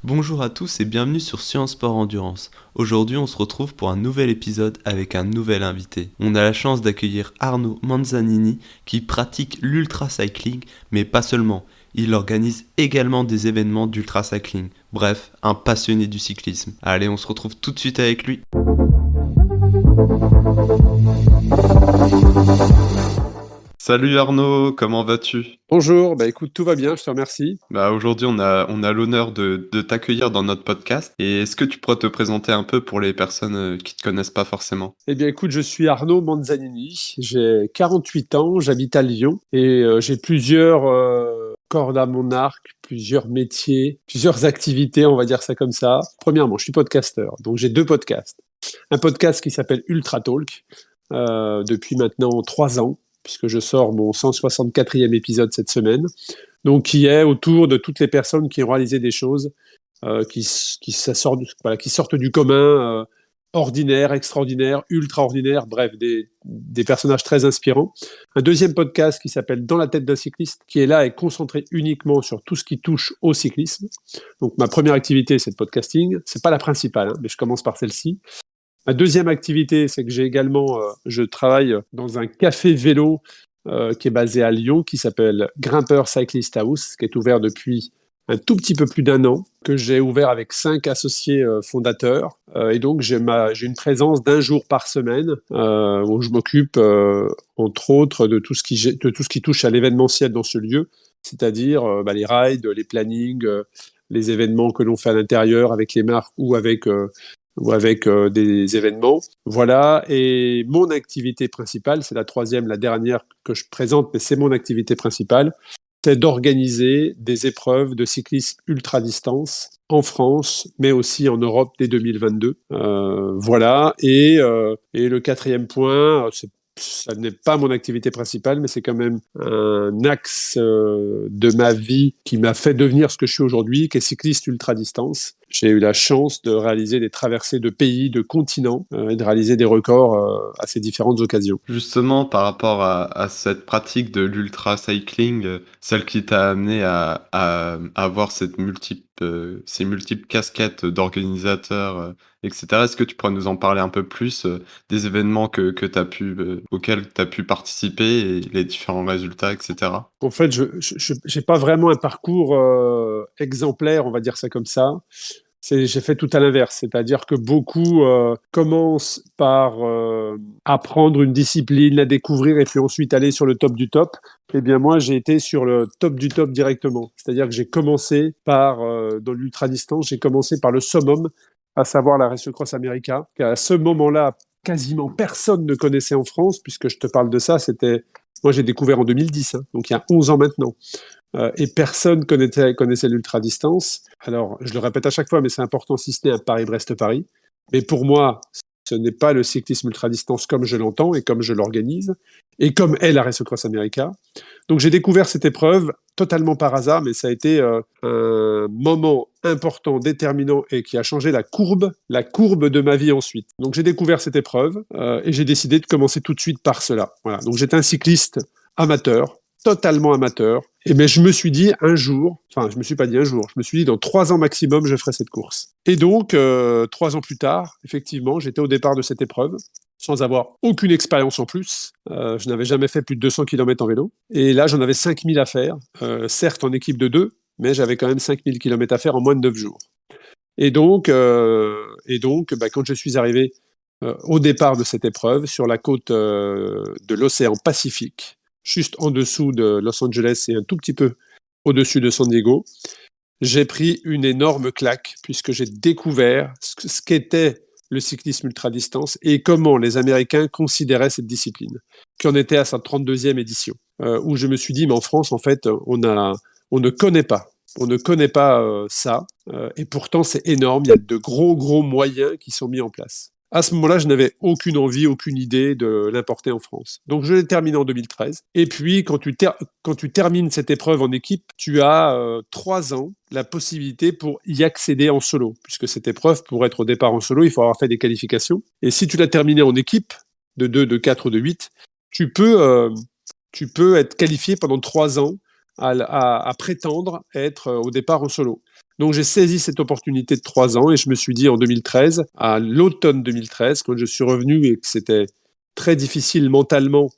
Bonjour à tous et bienvenue sur Sciences Sport Endurance. Aujourd'hui, on se retrouve pour un nouvel épisode avec un nouvel invité. On a la chance d'accueillir Arnaud Manzanini qui pratique l'ultracycling, mais pas seulement. Il organise également des événements d'ultracycling. Bref, un passionné du cyclisme. Allez, on se retrouve tout de suite avec lui. Salut Arnaud, comment vas-tu ? Bonjour, écoute, tout va bien, je te remercie. Aujourd'hui, on a l'honneur de t'accueillir dans notre podcast. Et est-ce que tu pourrais te présenter un peu pour les personnes qui ne te connaissent pas forcément ? Eh bien, écoute, je suis Arnaud Manzanini, j'ai 48 ans, j'habite à Lyon et j'ai plusieurs cordes à mon arc, plusieurs métiers, plusieurs activités, on va dire ça comme ça. Premièrement, je suis podcasteur, donc j'ai 2 podcasts. Un podcast qui s'appelle Ultra Talk, depuis maintenant 3 ans, puisque je sors mon 164e épisode cette semaine, donc qui est autour de toutes les personnes qui ont réalisé des choses qui sortent du commun, ordinaire, extraordinaire, ultra-ordinaire, bref, des personnages très inspirants. Un deuxième podcast qui s'appelle Dans la tête d'un cycliste, qui est là et concentré uniquement sur tout ce qui touche au cyclisme. Donc ma première activité, c'est le podcasting. C'est pas la principale, mais je commence par celle-ci. Ma deuxième activité, c'est que je travaille dans un café vélo qui est basé à Lyon, qui s'appelle Grimpeur Cyclist House, qui est ouvert depuis un tout petit peu plus d'1 an, que j'ai ouvert avec 5 associés fondateurs. Et donc, j'ai une présence d'1 jour par semaine où je m'occupe, entre autres, de tout ce qui touche à l'événementiel dans ce lieu, c'est-à-dire les rides, les plannings, les événements que l'on fait à l'intérieur avec les marques ou avec des événements. Voilà, et mon activité principale, c'est la troisième, la dernière que je présente, mais c'est mon activité principale, c'est d'organiser des épreuves de cyclisme ultra-distance en France, mais aussi en Europe dès 2022. Voilà, et le quatrième point, ça n'est pas mon activité principale, mais c'est quand même un axe de ma vie qui m'a fait devenir ce que je suis aujourd'hui, qui est cycliste ultra-distance. J'ai eu la chance de réaliser des traversées de pays, de continents, et de réaliser des records à ces différentes occasions. Justement, par rapport à cette pratique de l'ultra-cycling, celle qui t'a amené à avoir ces multiples casquettes d'organisateur, etc. Est-ce que tu pourrais nous en parler un peu plus des événements auxquels tu as pu participer et les différents résultats, etc. En fait, je n'ai pas vraiment un parcours exemplaire, on va dire ça comme ça. J'ai fait tout à l'inverse, c'est-à-dire que beaucoup commencent par apprendre une discipline, la découvrir et puis ensuite aller sur le top du top. Eh bien moi, j'ai été sur le top du top directement. C'est-à-dire que j'ai commencé dans l'ultra-distance, j'ai commencé par le summum, à savoir la Race Cross America, qu'à ce moment-là, quasiment personne ne connaissait en France, puisque je te parle de ça, moi j'ai découvert en 2010, donc il y a 11 ans maintenant. Et personne connaissait l'ultra-distance. Alors, je le répète à chaque fois, mais c'est important si ce n'est un Paris-Brest-Paris. Mais pour moi, ce n'est pas le cyclisme ultra-distance comme je l'entends et comme je l'organise, et comme est la Race Cross America. Donc j'ai découvert cette épreuve totalement par hasard, mais ça a été un moment important, déterminant, et qui a changé la courbe de ma vie ensuite. Donc j'ai découvert cette épreuve, et j'ai décidé de commencer tout de suite par cela. Voilà. Donc j'étais un cycliste amateur, totalement amateur. Mais je me suis dit un jour, enfin je me suis pas dit un jour, je me suis dit dans 3 ans maximum je ferai cette course. Et donc 3 ans plus tard, effectivement, j'étais au départ de cette épreuve, sans avoir aucune expérience en plus. Je n'avais jamais fait plus de 200 km en vélo. Et là j'en avais 5000 à faire, certes en équipe de 2, mais j'avais quand même 5000 km à faire en moins de 9 jours. Et donc quand je suis arrivé au départ de cette épreuve, sur la côte de l'océan Pacifique, juste en dessous de Los Angeles et un tout petit peu au-dessus de San Diego, j'ai pris une énorme claque puisque j'ai découvert ce qu'était le cyclisme ultra-distance et comment les Américains considéraient cette discipline, qui en était à sa 32e édition, où je me suis dit, mais en France, en fait, on ne connaît pas. On ne connaît pas ça, et pourtant c'est énorme, il y a de gros moyens qui sont mis en place. À ce moment-là, je n'avais aucune envie, aucune idée de l'importer en France. Donc je l'ai terminé en 2013. Et puis, quand tu termines cette épreuve en équipe, tu as 3 ans la possibilité pour y accéder en solo. Puisque cette épreuve, pour être au départ en solo, il faut avoir fait des qualifications. Et si tu l'as terminée en équipe, de 2, de 4 ou de 8, tu peux tu peux être qualifié pendant 3 ans à prétendre être au départ en solo. Donc j'ai saisi cette opportunité de 3 ans et je me suis dit en 2013, à l'automne 2013, quand je suis revenu et que c'était très difficile mentalement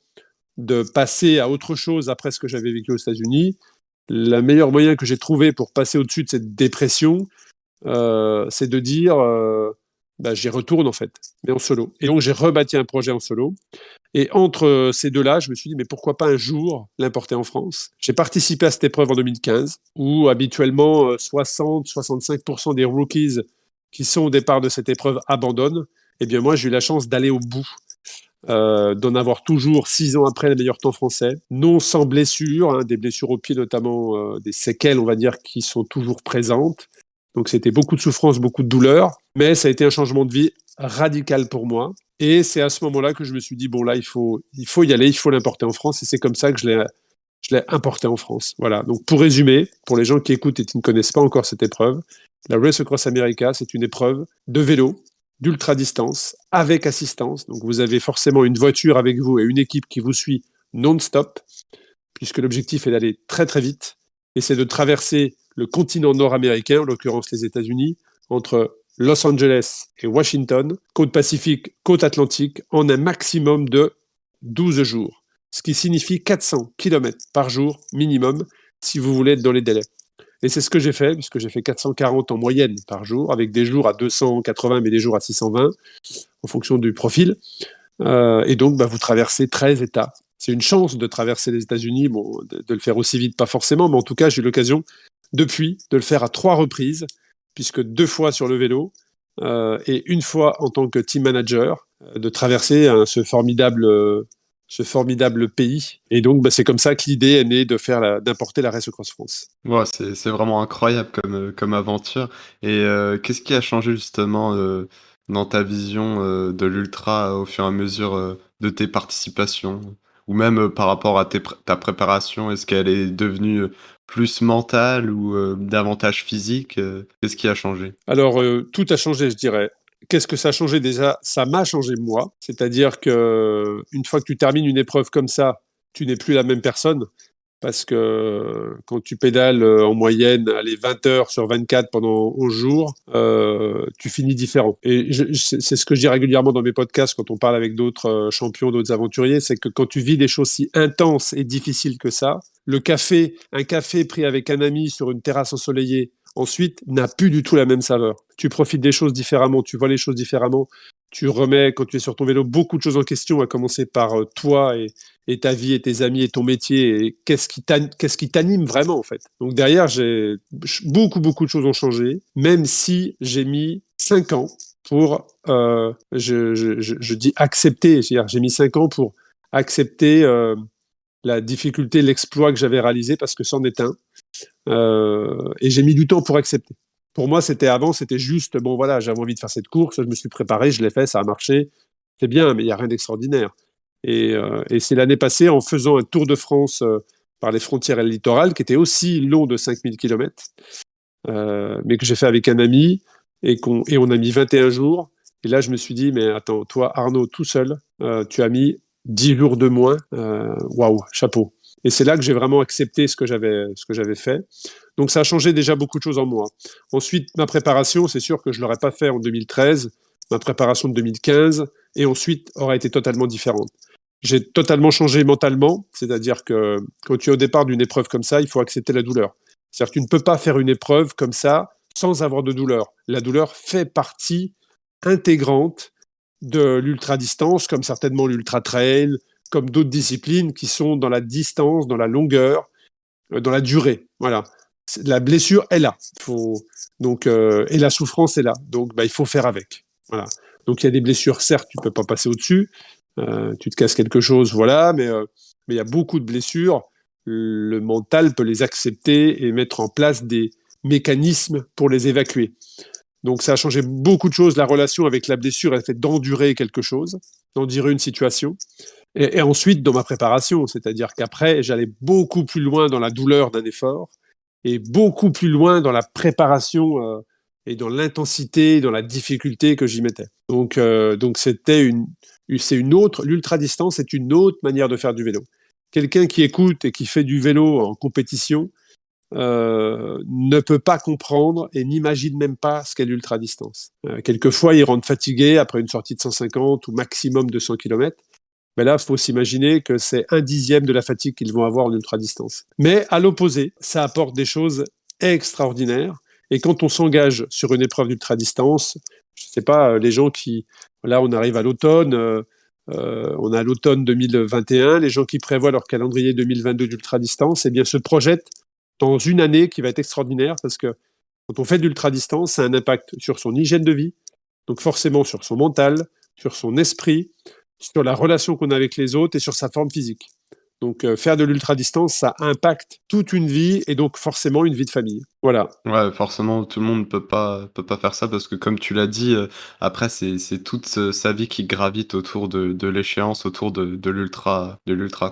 de passer à autre chose après ce que j'avais vécu aux États-Unis, le meilleur moyen que j'ai trouvé pour passer au-dessus de cette dépression, c'est de dire j'y retourne en fait, mais en solo. Et donc j'ai rebâti un projet en solo. Et entre ces deux-là, je me suis dit, mais pourquoi pas un jour l'importer en France. J'ai participé à cette épreuve en 2015, où habituellement 60-65% des rookies qui sont au départ de cette épreuve abandonnent. Eh bien moi, j'ai eu la chance d'aller au bout, d'en avoir toujours 6 ans après le meilleur temps français, non sans blessures, hein, des blessures au pied notamment, des séquelles, on va dire, qui sont toujours présentes. Donc c'était beaucoup de souffrance, beaucoup de douleur, mais ça a été un changement de vie radical pour moi. Et c'est à ce moment-là que je me suis dit, bon là, il faut y aller, il faut l'importer en France. Et c'est comme ça que je l'ai importé en France. Voilà. Donc pour résumer, pour les gens qui écoutent et qui ne connaissent pas encore cette épreuve, la Race Across America, c'est une épreuve de vélo, d'ultra-distance, avec assistance. Donc vous avez forcément une voiture avec vous et une équipe qui vous suit non-stop, puisque l'objectif est d'aller très très vite. Et c'est de traverser le continent nord-américain, en l'occurrence les États-Unis, entre Los Angeles et Washington, côte Pacifique, côte Atlantique, en un maximum de 12 jours. Ce qui signifie 400 km par jour minimum, si vous voulez être dans les délais. Et c'est ce que j'ai fait, puisque j'ai fait 440 en moyenne par jour, avec des jours à 280, mais des jours à 620, en fonction du profil. Et donc, vous traversez 13 États. C'est une chance de traverser les États-Unis, bon, de le faire aussi vite, pas forcément, mais en tout cas, j'ai eu l'occasion, depuis, de le faire à 3 reprises, puisque 2 fois sur le vélo, et une fois en tant que team manager, de traverser ce formidable pays. Et donc, c'est comme ça que l'idée est née d'importer la Race Across France. Ouais, c'est vraiment incroyable comme aventure. Et qu'est-ce qui a changé justement dans ta vision de l'ultra au fur et à mesure de tes participations? Ou même par rapport à ta préparation, est-ce qu'elle est devenue plus mentale ou davantage physique? Qu'est-ce qui a changé? Alors, tout a changé, je dirais. Qu'est-ce que ça a changé déjà? Ça m'a changé moi. C'est-à-dire que une fois que tu termines une épreuve comme ça, tu n'es plus la même personne. Parce que quand tu pédales en moyenne, allez, 20 heures sur 24 pendant 11 jours, tu finis différent. Et c'est ce que je dis régulièrement dans mes podcasts quand on parle avec d'autres champions, d'autres aventuriers, c'est que quand tu vis des choses si intenses et difficiles que ça, un café pris avec un ami sur une terrasse ensoleillée, ensuite, n'a plus du tout la même saveur. Tu profites des choses différemment, tu vois les choses différemment, tu remets, quand tu es sur ton vélo, beaucoup de choses en question, à commencer par toi et ta vie et tes amis et ton métier et qu'est-ce qui t'anime vraiment en fait. Donc derrière, beaucoup de choses ont changé, même si j'ai mis 5 ans pour, je dis accepter, c'est-à-dire j'ai mis 5 ans pour accepter la difficulté, l'exploit que j'avais réalisé parce que c'en est un. Et j'ai mis du temps pour accepter. Pour moi, c'était juste, bon voilà, j'avais envie de faire cette course, je me suis préparé, je l'ai fait, ça a marché, c'est bien, mais il n'y a rien d'extraordinaire. Et c'est l'année passée, en faisant un tour de France par les frontières et le littoral, qui était aussi long de 5000 km, mais que j'ai fait avec un ami, et on a mis 21 jours. Et là, je me suis dit, mais attends, toi, Arnaud, tout seul, tu as mis 10 jours de moins. Waouh, chapeau. Et c'est là que j'ai vraiment accepté ce que j'avais fait. Donc ça a changé déjà beaucoup de choses en moi. Ensuite, ma préparation, c'est sûr que je ne l'aurais pas fait en 2013. Ma préparation de 2015, et ensuite, aurait été totalement différente. J'ai totalement changé mentalement, c'est-à-dire que quand tu es au départ d'une épreuve comme ça, il faut accepter la douleur. C'est-à-dire que tu ne peux pas faire une épreuve comme ça sans avoir de douleur. La douleur fait partie intégrante de l'ultra-distance, comme certainement l'ultra-trail, comme d'autres disciplines qui sont dans la distance, dans la longueur, dans la durée. Voilà. La blessure est là. Et la souffrance est là. Donc, il faut faire avec. Voilà. Donc, il y a des blessures, certes, tu ne peux pas passer au-dessus. Tu te casses quelque chose, voilà, mais il y a beaucoup de blessures. Le mental peut les accepter et mettre en place des mécanismes pour les évacuer. Donc ça a changé beaucoup de choses. La relation avec la blessure, elle fait d'endurer quelque chose, d'endurer une situation. Et ensuite, dans ma préparation, c'est-à-dire qu'après, j'allais beaucoup plus loin dans la douleur d'un effort et beaucoup plus loin dans la préparation et dans l'intensité, dans la difficulté que j'y mettais. Donc c'est une autre, l'ultra-distance est une autre manière de faire du vélo. quelqu'un qui écoute et qui fait du vélo en compétition ne peut pas comprendre et n'imagine même pas ce qu'est l'ultra-distance. Quelquefois, ils rentrent fatigués après une sortie de 150 ou maximum 200 km. Mais là, il faut s'imaginer que c'est 1/10 de la fatigue qu'ils vont avoir en ultra-distance. Mais à l'opposé, ça apporte des choses extraordinaires. Et quand on s'engage sur une épreuve d'ultra-distance, je ne sais pas, les gens qui... Là, on arrive à l'automne, on a l'automne 2021, les gens qui prévoient leur calendrier 2022 d'ultra-distance, eh bien, se projettent dans une année qui va être extraordinaire parce que quand on fait de l'ultra-distance, ça a un impact sur son hygiène de vie, donc forcément sur son mental, sur son esprit, sur la relation qu'on a avec les autres et sur sa forme physique. Donc faire de l'ultra-distance, ça impacte toute une vie et donc forcément une vie de famille. Voilà. Ouais, forcément, tout le monde peut pas faire ça parce que comme tu l'as dit, après c'est toute, sa vie qui gravite autour de l'échéance, autour de l'ultra,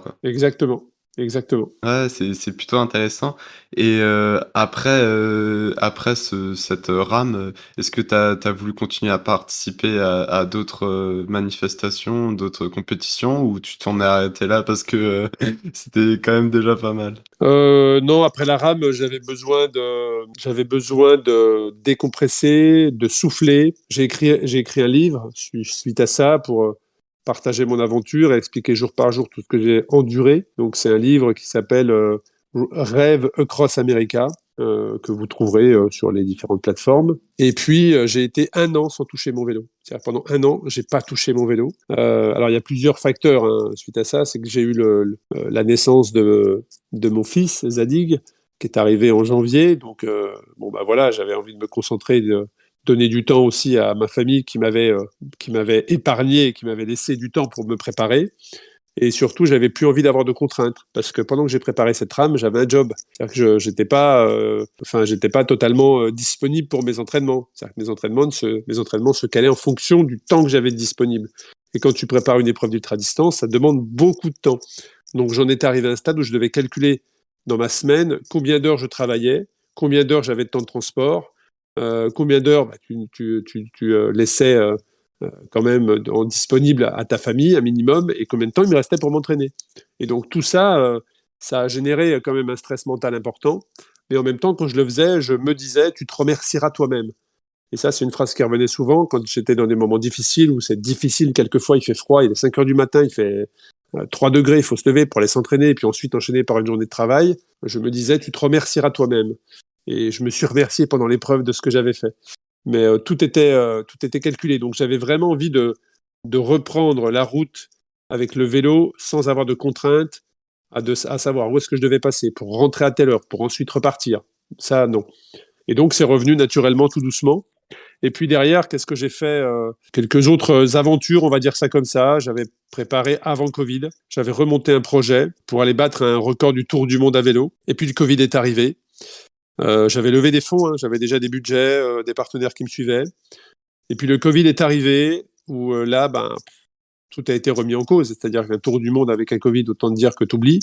quoi. Exactement. Exactement. Ouais, c'est plutôt intéressant et après cette rame, est-ce que tu as voulu continuer à participer à d'autres, manifestations, d'autres compétitions ou tu t'en es arrêté là parce que, c'était quand même déjà pas mal? Non, après la rame, j'avais besoin de décompresser, de souffler. J'ai écrit un livre suite à ça pour partager mon aventure et expliquer jour par jour tout ce que j'ai enduré. Donc c'est un livre qui s'appelle Rêve Across America, que vous trouverez sur les différentes plateformes. Et puis j'ai été 1 an sans toucher mon vélo. C'est-à-dire pendant 1 an, j'ai pas touché mon vélo. Alors il y a plusieurs facteurs hein, suite à ça. C'est que j'ai eu la naissance de mon fils, Zadig, qui est arrivé en janvier. Donc, bon, bah voilà, j'avais envie de me concentrer, de donner du temps aussi à ma famille qui m'avait épargné, qui m'avait laissé du temps pour me préparer. Et surtout, j'avais plus envie d'avoir de contraintes parce que pendant que j'ai préparé cette rame, j'avais un job. C'est-à-dire que j'étais pas totalement disponible pour mes entraînements. C'est-à-dire que mes entraînements se calaient en fonction du temps que j'avais disponible. Et quand tu prépares une épreuve d'ultra-distance, ça demande beaucoup de temps. Donc j'en étais arrivé à un stade où je devais calculer dans ma semaine combien d'heures je travaillais, combien d'heures j'avais de temps de transport, combien d'heures bah, tu laissais quand même disponible à ta famille, un minimum, et combien de temps il me restait pour m'entraîner. Et donc tout ça, ça a généré quand même un stress mental important. Mais en même temps, quand je le faisais, je me disais, tu te remercieras toi-même. Et ça, c'est une phrase qui revenait souvent quand j'étais dans des moments difficiles, où c'est difficile, quelquefois il fait froid, il est 5 heures du matin, il fait 3 degrés, il faut se lever pour aller s'entraîner, et puis ensuite enchaîner par une journée de travail. Je me disais, tu te remercieras toi-même. Et je me suis remercié pendant l'épreuve de ce que j'avais fait. Mais tout était calculé. Donc j'avais vraiment envie de reprendre la route avec le vélo sans avoir de contraintes, à savoir où est-ce que je devais passer pour rentrer à telle heure, pour ensuite repartir. Ça, non. Et donc c'est revenu naturellement tout doucement. Et puis derrière, qu'est-ce que j'ai fait quelques autres aventures, on va dire ça comme ça. J'avais préparé avant Covid. J'avais remonté un projet pour aller battre un record du Tour du monde à vélo. Et puis le Covid est arrivé. J'avais levé des fonds, hein, j'avais déjà des budgets, des partenaires qui me suivaient. Et puis le Covid est arrivé, où là, ben, tout a été remis en cause. C'est-à-dire qu'un tour du monde avec un Covid, autant te dire que t'oublies.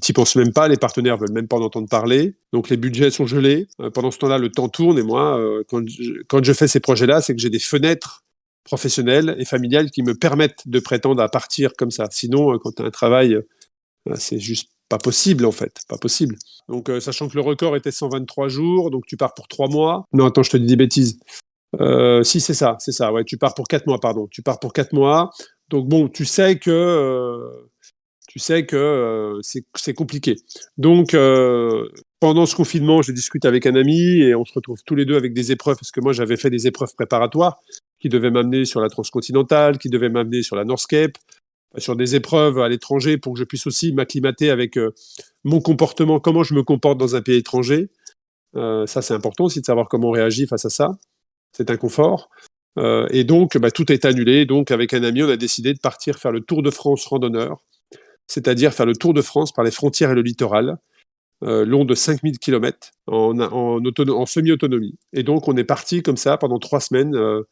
T'y penses même pas, les partenaires veulent même pas en entendre parler. Donc les budgets sont gelés. Pendant ce temps-là, le temps tourne et moi, quand je fais ces projets-là, c'est que j'ai des fenêtres professionnelles et familiales qui me permettent de prétendre à partir comme ça. Sinon, quand tu as un travail, c'est juste pas possible en fait, pas possible. Donc sachant que le record était 123 jours, donc tu pars pour 3 mois. Non, attends, je te dis des bêtises. Si, c'est ça, ouais, tu pars pour 4 mois, pardon. Tu pars pour 4 mois. Donc bon, tu sais que c'est compliqué. Donc pendant ce confinement, je discute avec un ami et on se retrouve tous les deux avec des épreuves, parce que moi j'avais fait des épreuves préparatoires qui devaient m'amener sur la transcontinentale, qui devaient m'amener sur la Northscape, sur des épreuves à l'étranger pour que je puisse aussi m'acclimater avec mon comportement, comment je me comporte dans un pays étranger. Ça, c'est important aussi de savoir comment on réagit face à ça. C'est un confort. Et donc, bah, tout est annulé. Donc, avec un ami, on a décidé de partir faire le Tour de France randonneur, c'est-à-dire faire le Tour de France par les frontières et le littoral, long de 5000 km en semi-autonomie. Et donc, on est parti comme ça pendant 3 semaines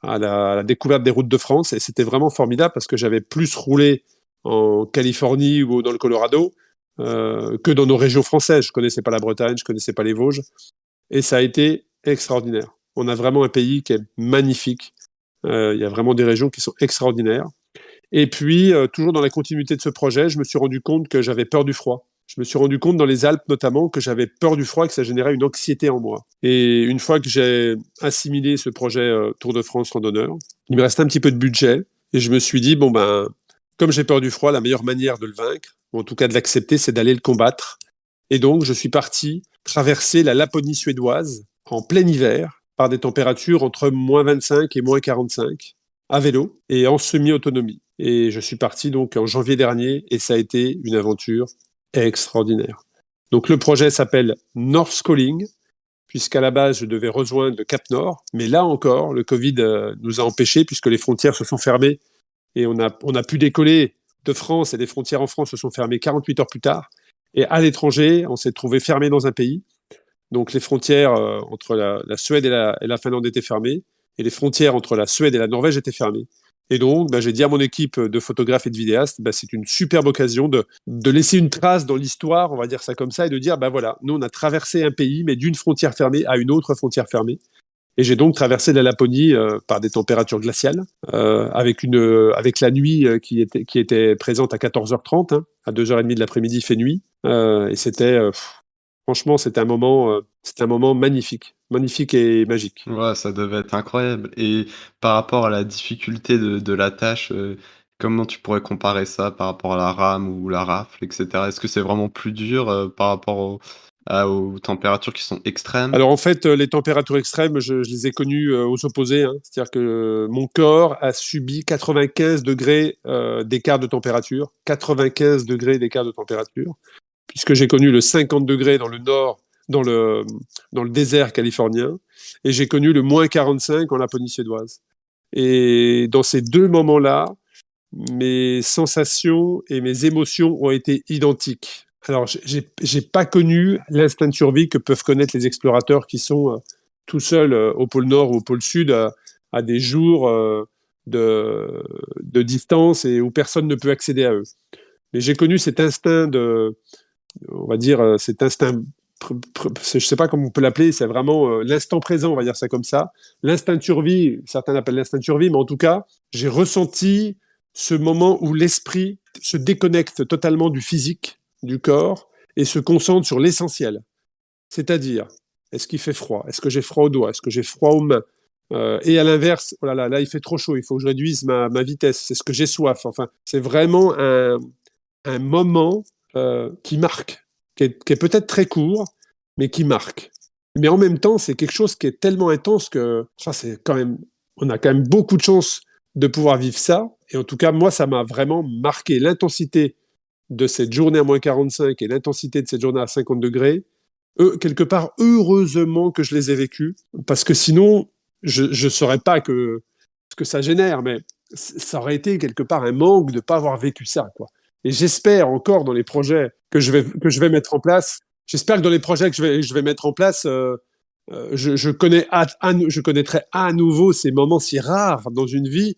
à la découverte des routes de France. Et c'était vraiment formidable parce que j'avais plus roulé en Californie ou dans le Colorado que dans nos régions françaises. Je connaissais pas la Bretagne, je connaissais pas les Vosges. Et ça a été extraordinaire. On a vraiment un pays qui est magnifique. Il y a vraiment des régions qui sont extraordinaires. Et puis, toujours dans la continuité de ce projet, je me suis rendu compte que j'avais peur du froid. Je me suis rendu compte dans les Alpes notamment que j'avais peur du froid et que ça générait une anxiété en moi. Et une fois que j'ai assimilé ce projet Tour de France randonneur, il me restait un petit peu de budget et je me suis dit, bon ben, comme j'ai peur du froid, la meilleure manière de le vaincre, ou en tout cas de l'accepter, c'est d'aller le combattre. Et donc, je suis parti traverser la Laponie suédoise en plein hiver par des températures entre moins 25 et moins 45 à vélo et en semi-autonomie. Et je suis parti donc en janvier dernier et ça a été une aventure extraordinaire. Donc le projet s'appelle North Calling, puisqu'à la base je devais rejoindre le Cap Nord, mais là encore le Covid nous a empêchés puisque les frontières se sont fermées et on a pu décoller de France et les frontières en France se sont fermées 48 heures plus tard. Et à l'étranger, on s'est trouvé fermé dans un pays. Donc les frontières entre la Suède et la Finlande étaient fermées, et les frontières entre la Suède et la Norvège étaient fermées. Et donc, j'ai dit à mon équipe de photographes et de vidéastes, c'est une superbe occasion de laisser une trace dans l'histoire, on va dire ça comme ça, et de dire, voilà, nous on a traversé un pays, mais d'une frontière fermée à une autre frontière fermée. Et j'ai donc traversé la Laponie par des températures glaciales, avec la nuit qui était présente à 14h30, hein, à 2h30 de l'après-midi, il fait nuit. Et franchement, c'était un moment magnifique, magnifique et magique. Ouais, ça devait être incroyable et par rapport à la difficulté de la tâche, comment tu pourrais comparer ça par rapport à la rame ou la rafle et cetera? Est-ce que c'est vraiment plus dur, par rapport aux températures qui sont extrêmes? Alors en fait, les températures extrêmes, je les ai connues aux opposés, hein. C'est-à-dire que mon corps a subi 95 degrés d'écart de température, 95 degrés d'écart de température, puisque j'ai connu le 50 degrés dans le nord, dans le, dans le désert californien, et j'ai connu le moins 45 en Laponie suédoise. Et dans ces deux moments-là, mes sensations et mes émotions ont été identiques. Alors, j'ai pas connu l'instinct de survie que peuvent connaître les explorateurs qui sont tout seuls au pôle Nord ou au pôle Sud à des jours de distance et où personne ne peut accéder à eux. Mais j'ai connu cet instinct on va dire, cet instinct, je sais pas comment on peut l'appeler, c'est vraiment l'instant présent, on va dire ça comme ça. L'instinct de survie, certains l'appellent l'instinct de survie, mais en tout cas, j'ai ressenti ce moment où l'esprit se déconnecte totalement du physique, du corps, et se concentre sur l'essentiel. C'est-à-dire, est-ce qu'il fait froid? Est-ce que j'ai froid aux doigts? Est-ce que j'ai froid aux mains? Et à l'inverse, oh là, il fait trop chaud, il faut que je réduise ma vitesse. Est-ce que j'ai soif? Enfin, c'est vraiment un moment qui marque, qui est peut-être très court, mais qui marque. Mais en même temps, c'est quelque chose qui est tellement intense que ça, c'est quand même, on a quand même beaucoup de chance de pouvoir vivre ça. Et en tout cas, moi, ça m'a vraiment marqué l'intensité de cette journée à moins 45 et l'intensité de cette journée à 50 degrés. Quelque part, heureusement que je les ai vécus, parce que sinon, je ne saurais pas ce que ça génère, mais ça aurait été quelque part un manque de ne pas avoir vécu ça, quoi. Et j'espère encore dans les projets que je vais mettre en place, j'espère que dans les projets que je vais mettre en place, je connaîtrai à nouveau ces moments si rares dans une vie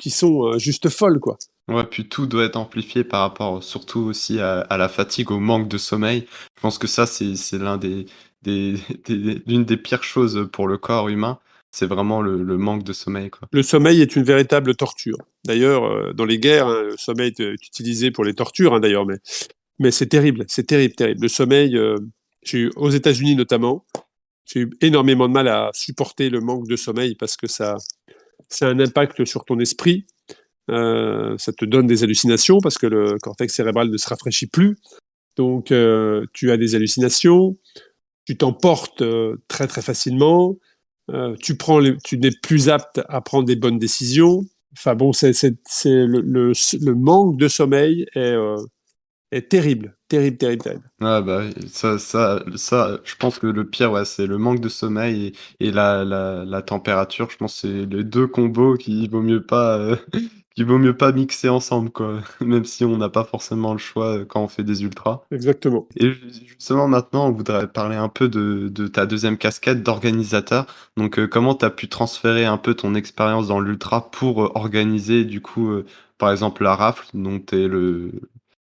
qui sont juste folles, quoi. Ouais, puis tout doit être amplifié par rapport surtout aussi à la fatigue, au manque de sommeil. Je pense que ça, c'est l'un des l'une des pires choses pour le corps humain, c'est vraiment le manque de sommeil, quoi. Le sommeil est une véritable torture. D'ailleurs, dans les guerres, hein, le sommeil est utilisé pour les tortures, hein, d'ailleurs, mais c'est terrible, c'est terrible, terrible. Le sommeil, aux États-Unis notamment, j'ai eu énormément de mal à supporter le manque de sommeil parce que ça a un impact sur ton esprit. Ça te donne des hallucinations parce que le cortex cérébral ne se rafraîchit plus. Donc, tu as des hallucinations, tu t'emportes très très facilement, tu n'es plus apte à prendre des bonnes décisions. Enfin bon, le manque de sommeil est terrible, terrible, terrible, terrible. Ah bah, oui, ça, je pense que le pire, ouais, c'est le manque de sommeil et la température. Je pense que c'est les 2 combos qu'il vaut mieux pas, qu'il vaut mieux pas mixer ensemble, quoi. Même si on n'a pas forcément le choix, quand on fait des ultras. Exactement. Et justement maintenant, on voudrait parler un peu de ta deuxième casquette d'organisateur. Donc, comment tu as pu transférer un peu ton expérience dans l'ultra pour, organiser du coup, par exemple la rafle dont tu es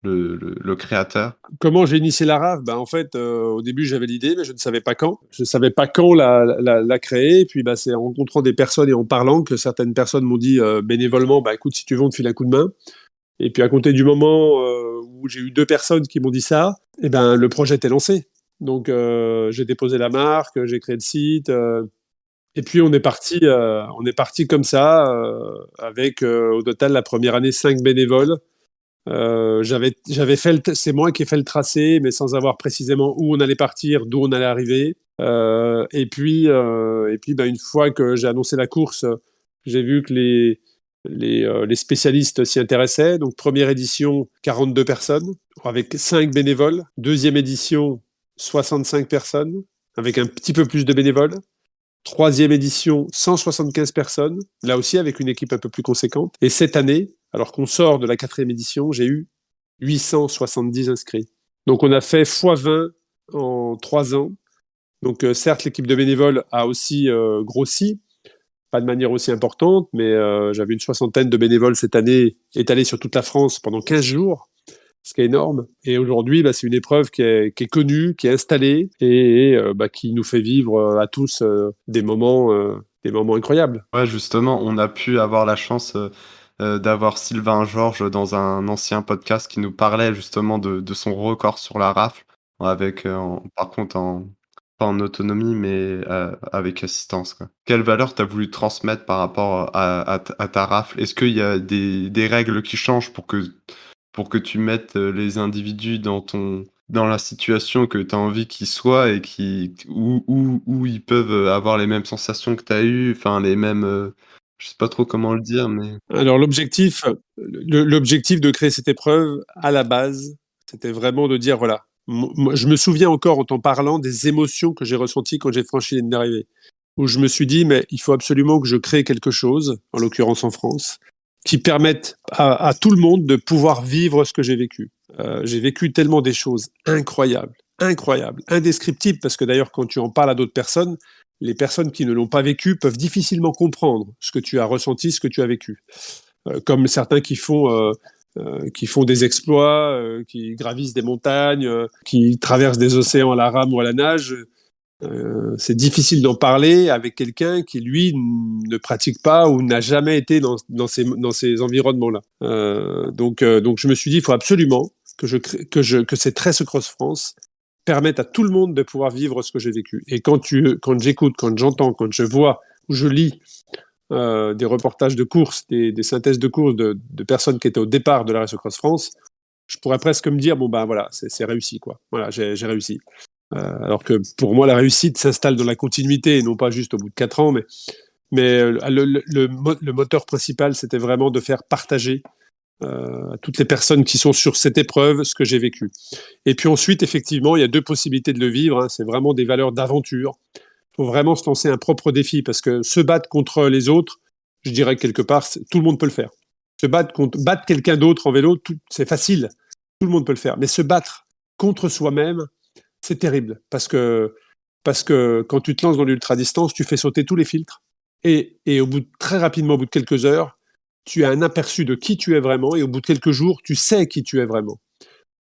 le créateur? Comment j'ai initié la RAF? En fait, au début, j'avais l'idée, mais je ne savais pas quand. Je ne savais pas quand la créer. Et puis, c'est en rencontrant des personnes et en parlant que certaines personnes m'ont dit bénévolement, écoute, si tu veux, on te file un coup de main. Et puis, à compter du moment où j'ai eu 2 personnes qui m'ont dit ça, le projet était lancé. Donc, j'ai déposé la marque, j'ai créé le site. Et puis, on est parti comme ça, avec au total, la première année, 5 bénévoles. J'avais fait c'est moi qui ai fait le tracé, mais sans avoir précisément où on allait partir, d'où on allait arriver. Et puis, une fois que j'ai annoncé la course, j'ai vu que les spécialistes s'y intéressaient. Donc, première édition, 42 personnes, avec 5 bénévoles. Deuxième édition, 65 personnes, avec un petit peu plus de bénévoles. Troisième édition, 175 personnes, là aussi avec une équipe un peu plus conséquente. Et cette année, alors qu'on sort de la 4e édition, j'ai eu 870 inscrits. Donc on a fait x20 en 3 ans. Donc certes, l'équipe de bénévoles a aussi grossi, pas de manière aussi importante, mais j'avais une 60aine de bénévoles cette année étalés sur toute la France pendant 15 jours, ce qui est énorme. Et aujourd'hui, c'est une épreuve qui est connue, qui est installée et qui nous fait vivre à tous des moments incroyables. Ouais, justement, on a pu avoir la chance, d'avoir Sylvain Georges dans un ancien podcast qui nous parlait justement de son record sur la rafle avec, par contre pas en autonomie, mais, avec assistance, quoi. Quelle valeur tu as voulu transmettre par rapport à ta rafle? Est-ce qu'il y a des règles qui changent pour que tu mettes, les individus dans la situation que tu as envie qu'ils soient et où ils peuvent, avoir les mêmes sensations que tu as eues, enfin les mêmes, je sais pas trop comment le dire, mais Alors l'objectif de créer cette épreuve, à la base, c'était vraiment de dire, voilà, moi, je me souviens encore en t'en parlant des émotions que j'ai ressenties quand j'ai franchi la ligne d'arrivée, où je me suis dit, mais il faut absolument que je crée quelque chose, en l'occurrence en France, qui permette à tout le monde de pouvoir vivre ce que j'ai vécu. J'ai vécu tellement des choses incroyables, incroyables, indescriptibles, parce que d'ailleurs, quand tu en parles à d'autres personnes, les personnes qui ne l'ont pas vécu peuvent difficilement comprendre ce que tu as ressenti, ce que tu as vécu. Comme certains qui font des exploits, qui gravissent des montagnes, qui traversent des océans à la rame ou à la nage. C'est difficile d'en parler avec quelqu'un qui, lui, ne pratique pas ou n'a jamais été dans ces environnements-là. Donc, je me suis dit, il faut absolument que ces Trace Cross France permettent à tout le monde de pouvoir vivre ce que j'ai vécu. Et quand j'écoute, quand j'entends, quand je vois ou je lis des reportages de courses, des synthèses de courses de personnes qui étaient au départ de la Race Cross France, je pourrais presque me dire, bon voilà, c'est réussi, quoi. Voilà, j'ai réussi. Alors que pour moi, la réussite s'installe dans la continuité et non pas juste au bout de 4 ans. Mais le moteur principal, c'était vraiment de faire partager à toutes les personnes qui sont sur cette épreuve ce que j'ai vécu. Et puis ensuite, effectivement, il y a 2 possibilités de le vivre, hein. C'est vraiment des valeurs d'aventure. Il faut vraiment se lancer un propre défi parce que se battre contre les autres, je dirais que quelque part, tout le monde peut le faire. Battre quelqu'un d'autre en vélo, c'est facile. Tout le monde peut le faire. Mais se battre contre soi-même, c'est terrible parce que quand tu te lances dans l'ultra-distance, tu fais sauter tous les filtres et très rapidement, au bout de quelques heures, tu as un aperçu de qui tu es vraiment et au bout de quelques jours, tu sais qui tu es vraiment.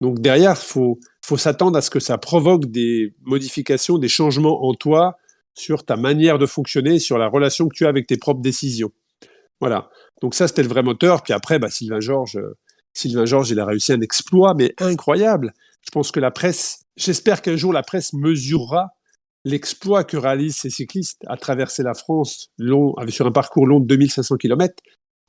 Donc derrière, faut s'attendre à ce que ça provoque des modifications, des changements en toi sur ta manière de fonctionner, sur la relation que tu as avec tes propres décisions. Voilà. Donc ça, c'était le vrai moteur. Puis après, Sylvain Georges, il a réussi un exploit, mais incroyable. Je pense que j'espère qu'un jour la presse mesurera l'exploit que réalisent ces cyclistes à traverser la France sur un parcours long de 2500 km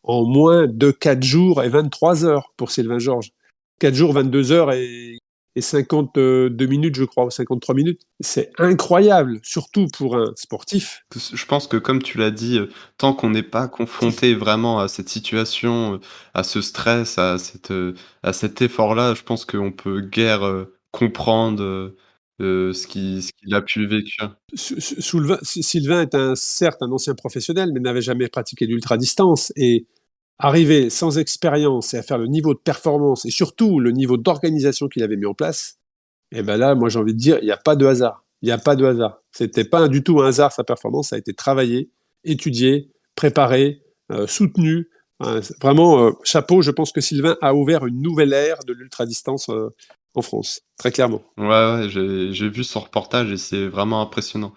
en moins de 4 jours et 23 heures pour Sylvain Georges. 4 jours, 22 heures et 52 minutes, je crois, ou 53 minutes. C'est incroyable, surtout pour un sportif. je pense que comme tu l'as dit, tant qu'on n'est pas confronté vraiment à cette situation, à ce stress, à cet effort-là, je pense qu'on peut guère, comprendre, ce qu'il a pu vécu. Sylvain est certes un ancien professionnel, mais n'avait jamais pratiqué l'ultra-distance. Et arriver sans expérience et à faire le niveau de performance et surtout le niveau d'organisation qu'il avait mis en place, et ben là, moi j'ai envie de dire, il n'y a pas de hasard. Il n'y a pas de hasard. C'était pas du tout un hasard sa performance, ça a été travaillé, étudié, préparé, soutenu Vraiment, chapeau, je pense que Sylvain a ouvert une nouvelle ère de l'ultra-distance en France, très clairement. Ouais, ouais, j'ai vu son reportage et c'est vraiment impressionnant.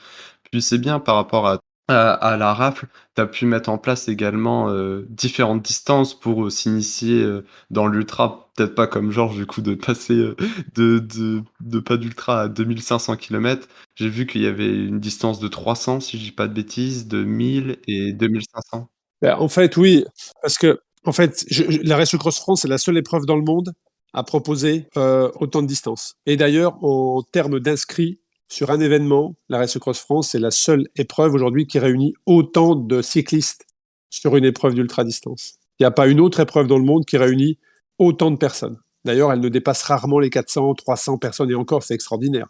Puis c'est bien par rapport à la rafle, tu as pu mettre en place également, différentes distances pour, s'initier, dans l'ultra. Peut-être pas comme Georges du coup de passer, de pas d'ultra à 2 500 kilomètres. J'ai vu qu'il y avait une distance de 300 si je dis pas de bêtises, de 1 000 et 2 500. Bah, en fait, oui, parce que en fait, la Race Cross France, c'est la seule épreuve dans le monde à proposer autant de distance. Et d'ailleurs, en termes d'inscrits sur un événement, la Race Cross France, c'est la seule épreuve aujourd'hui qui réunit autant de cyclistes sur une épreuve d'ultra-distance. Il n'y a pas une autre épreuve dans le monde qui réunit autant de personnes. D'ailleurs, elle ne dépasse rarement les 400, 300 personnes, et encore, c'est extraordinaire.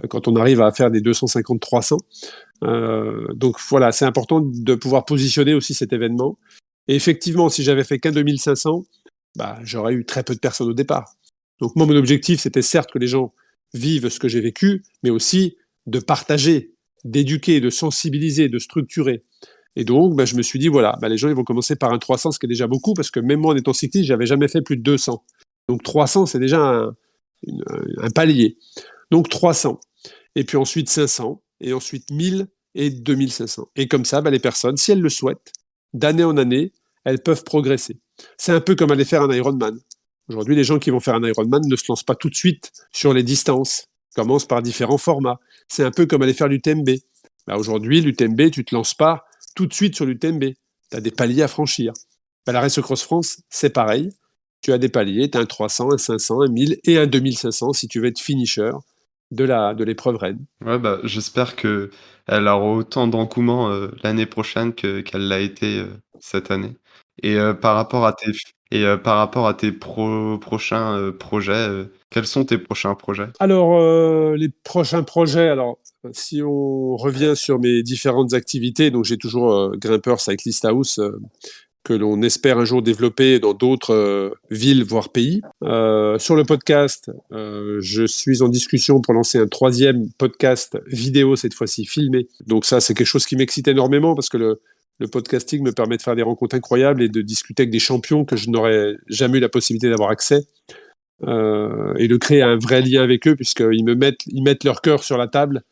Quand on arrive à faire des 250, 300. Donc voilà, c'est important de pouvoir positionner aussi cet événement. Et effectivement, si j'avais fait qu'un 2500, bah, j'aurais eu très peu de personnes au départ. Donc moi, mon objectif, c'était certes que les gens vivent ce que j'ai vécu, mais aussi de partager, d'éduquer, de sensibiliser, de structurer. Et donc, bah, je me suis dit, voilà, bah, les gens, ils vont commencer par un 300, ce qui est déjà beaucoup, parce que même moi, en étant cycliste, j'avais jamais fait plus de 200. Donc 300, c'est déjà un palier. Donc 300. Et puis ensuite 500, et ensuite 1000 et 2500. Et comme ça, bah, les personnes, si elles le souhaitent, d'année en année, elles peuvent progresser. C'est un peu comme aller faire un Ironman. Aujourd'hui, les gens qui vont faire un Ironman ne se lancent pas tout de suite sur les distances, commencent par différents formats. C'est un peu comme aller faire l'UTMB. Bah, aujourd'hui, l'UTMB, tu te lances pas tout de suite sur l'UTMB. Tu as des paliers à franchir. Bah, la Race Cross France, c'est pareil. Tu as des paliers, tu as un 300, un 500, un 1000 et un 2500 si tu veux être finisher de l'épreuve reine. Ouais, bah, j'espère qu'elle aura autant d'engouement, l'année prochaine qu'elle l'a été, cette année. Et par rapport à tes prochains, projets, quels sont tes prochains projets? Alors, les prochains projets, alors, si on revient sur mes différentes activités, donc j'ai toujours Grimpeur Cyclist House, que l'on espère un jour développer dans d'autres villes, voire pays. Sur le podcast, je suis en discussion pour lancer un troisième podcast vidéo, cette fois-ci filmé. Donc ça, c'est quelque chose qui m'excite énormément parce que le podcasting me permet de faire des rencontres incroyables et de discuter avec des champions que je n'aurais jamais eu la possibilité d'avoir accès. Et de créer un vrai lien avec eux, puisqu'ils ils mettent leur cœur sur la table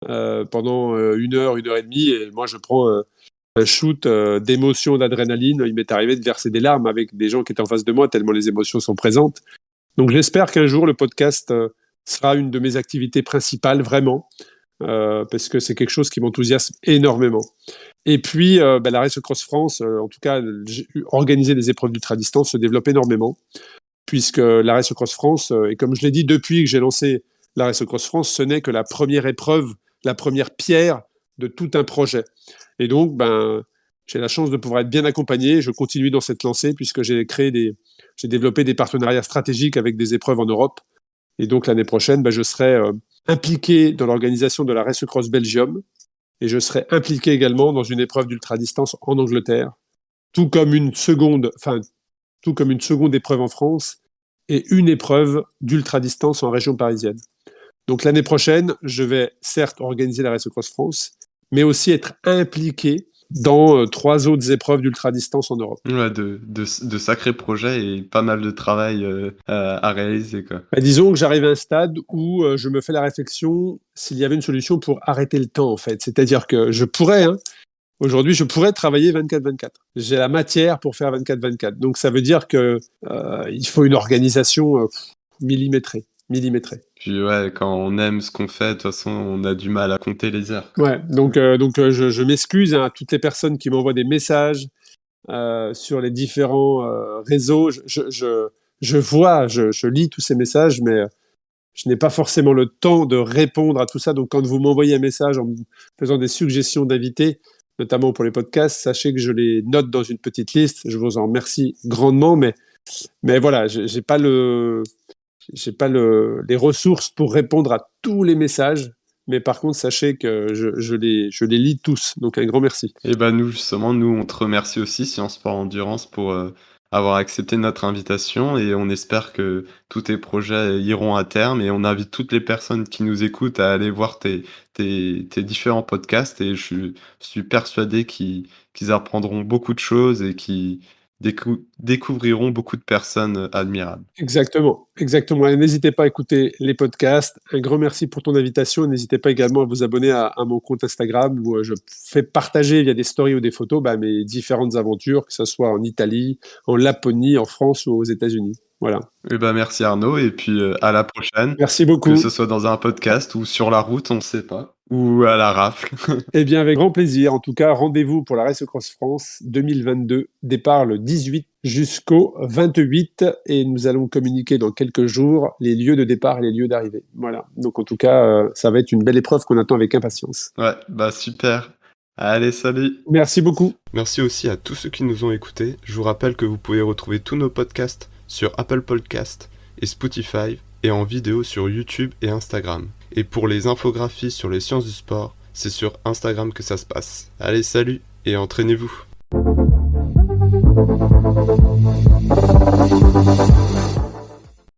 pendant 1 heure et demie, et moi je prends un shoot d'émotion, d'adrénaline. Il m'est arrivé de verser des larmes avec des gens qui étaient en face de moi, tellement les émotions sont présentes. Donc j'espère qu'un jour le podcast sera une de mes activités principales, vraiment, parce que c'est quelque chose qui m'enthousiasme énormément. Et puis, bah, la Race Cross France, en tout cas, organiser des épreuves d'ultra-distance se développe énormément, puisque la Race Cross France, et comme je l'ai dit depuis que j'ai lancé la Race Cross France, ce n'est que la première épreuve, la première pierre de tout un projet. Et donc, ben, j'ai la chance de pouvoir être bien accompagné. Je continue dans cette lancée puisque j'ai développé des partenariats stratégiques avec des épreuves en Europe. Et donc l'année prochaine, ben, je serai impliqué dans l'organisation de la Race Cross Belgium, et je serai impliqué également dans une épreuve d'ultra-distance en Angleterre, tout comme une seconde, enfin, tout comme une seconde épreuve en France et une épreuve d'ultra-distance en région parisienne. Donc l'année prochaine, je vais certes organiser la Race Cross France, mais aussi être impliqué dans 3 autres épreuves d'ultra-distance en Europe. Ouais, de sacrés projets et pas mal de travail, à réaliser, quoi. Bah, disons que j'arrive à un stade où je me fais la réflexion s'il y avait une solution pour arrêter le temps, en fait. C'est-à-dire que je pourrais, hein, aujourd'hui, je pourrais travailler 24-24. J'ai la matière pour faire 24-24. Donc ça veut dire que il faut une organisation millimétrée, millimétrée. Puis ouais, quand on aime ce qu'on fait, de toute façon, on a du mal à compter les heures, quoi. Ouais, je m'excuse hein, à toutes les personnes qui m'envoient des messages sur les différents réseaux. Je vois, je lis tous ces messages, mais je n'ai pas forcément le temps de répondre à tout ça. Donc, quand vous m'envoyez un message en me faisant des suggestions d'invités, notamment pour les podcasts, sachez que je les note dans une petite liste. Je vous en remercie grandement, mais voilà, j'ai pas les ressources pour répondre à tous les messages. Mais par contre, sachez que je les lis tous. Donc, un grand merci. Et bah, nous, justement, nous, on te remercie aussi, Sciences Po Endurance, pour, avoir accepté notre invitation et on espère que tous tes projets iront à terme et on invite toutes les personnes qui nous écoutent à aller voir tes différents podcasts et je suis persuadé qu'ils apprendront beaucoup de choses et découvriront beaucoup de personnes admirables. Exactement, exactement. Et n'hésitez pas à écouter les podcasts. Un grand merci pour ton invitation. N'hésitez pas également à vous abonner à mon compte Instagram où je fais partager via des stories ou des photos mes différentes aventures, que ce soit en Italie, en Laponie, en France ou aux États-Unis. Voilà. Eh ben, merci Arnaud et puis, à la prochaine, Merci que ce beaucoup. soit dans un podcast ou sur la route, on ne sait pas, ou à la rafle. Eh bien, avec grand plaisir. En tout cas, rendez-vous pour la Race Cross France 2022. Départ le 18 jusqu'au 28 et nous allons communiquer dans quelques jours les lieux de départ et les lieux d'arrivée. Voilà. Donc, en tout cas, ça va être une belle épreuve qu'on attend avec impatience. Ouais, bah super. Allez, salut! Merci beaucoup. Merci aussi à tous ceux qui nous ont écoutés. Je vous rappelle que vous pouvez retrouver tous nos podcasts sur Apple Podcasts et Spotify et en vidéo sur YouTube et Instagram. Et pour les infographies sur les sciences du sport, c'est sur Instagram que ça se passe. Allez, salut et entraînez-vous!